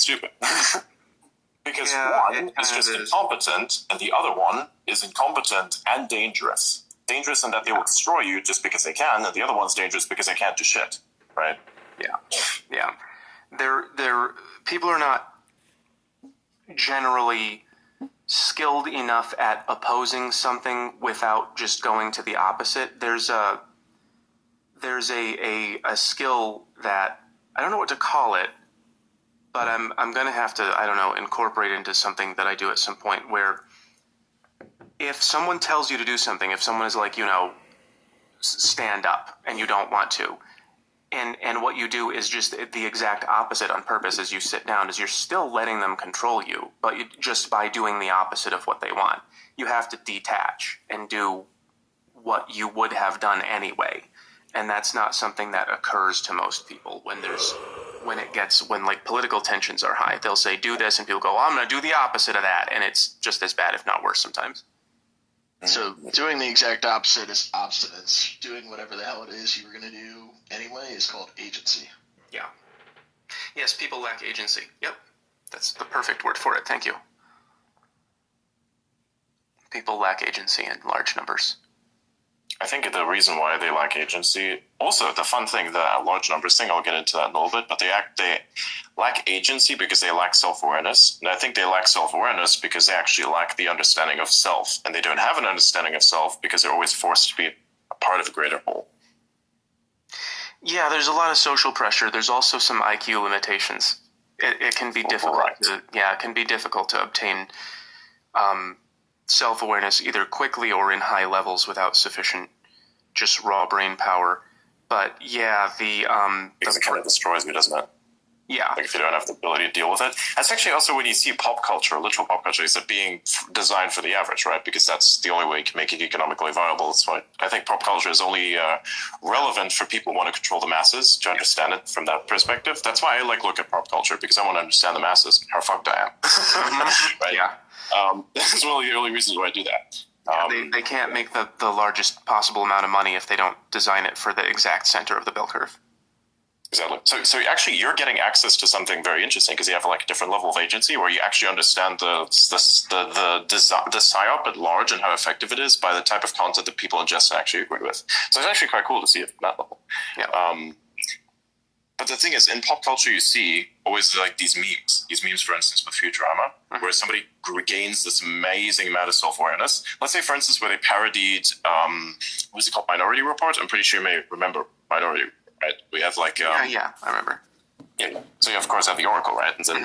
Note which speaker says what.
Speaker 1: stupid. Because one is just incompetent, and the other one is incompetent and dangerous. Dangerous in that they will destroy you just because they can, and the other one's dangerous because they can't do shit, right?
Speaker 2: Yeah. People are not generally skilled enough at opposing something without just going to the opposite. There's a skill that I don't know what to call it, but I'm gonna have to incorporate into something that I do at some point, where if someone tells you to do something, if someone is like, stand up, and you don't want to, and what you do is just the exact opposite on purpose as you sit down, is you're still letting them control you, but just by doing the opposite of what they want. You have to detach and do what you would have done anyway. And that's not something that occurs to most people when political tensions are high. They'll say, do this, and people go, I'm going to do the opposite of that. And it's just as bad, if not worse sometimes.
Speaker 3: So doing the exact opposite is obstinance. Doing whatever the hell it is you were going to do anyway is called agency.
Speaker 2: Yeah. Yes, people lack agency. Yep. That's the perfect word for it. Thank you. People lack agency in large numbers.
Speaker 1: I think the reason why they lack agency, also the fun thing, the large numbers thing, I'll get into that in a little bit, but they lack agency because they lack self-awareness. And I think they lack self-awareness because they actually lack the understanding of self. And they don't have an understanding of self because they're always forced to be a part of a greater whole.
Speaker 2: Yeah, there's a lot of social pressure. There's also some IQ limitations. It can be difficult. It can be difficult to obtain self-awareness either quickly or in high levels without sufficient just raw brain power. But yeah,
Speaker 1: because it kind of destroys me, doesn't it?
Speaker 2: Yeah.
Speaker 1: Like if you don't have the ability to deal with it. That's actually also when you see pop culture, literal pop culture, is it being designed for the average, right? Because that's the only way you can make it economically viable. That's why I think pop culture is only relevant for people who want to control the masses, to understand it from that perspective. That's why I look at pop culture, because I want to understand the masses, how fucked I am. Right?
Speaker 2: Yeah.
Speaker 1: That's one of the early reasons why I do that.
Speaker 2: They can't make the largest possible amount of money if they don't design it for the exact center of the bell curve.
Speaker 1: Exactly. So actually, you're getting access to something very interesting because you have like a different level of agency where you actually understand the psyop at large and how effective it is by the type of content that people ingest and actually agree with. So it's actually quite cool to see it from that level.
Speaker 2: Yeah.
Speaker 1: But the thing is, in pop culture, you see always like these memes. These memes, for instance, with Futurama, where somebody gains this amazing amount of self-awareness. Let's say, for instance, where they parodied, what's it called, Minority Report? I'm pretty sure you may remember Minority, right? We have like...
Speaker 2: yeah, I remember.
Speaker 1: Yeah. So you, of course, have the Oracle, right? And then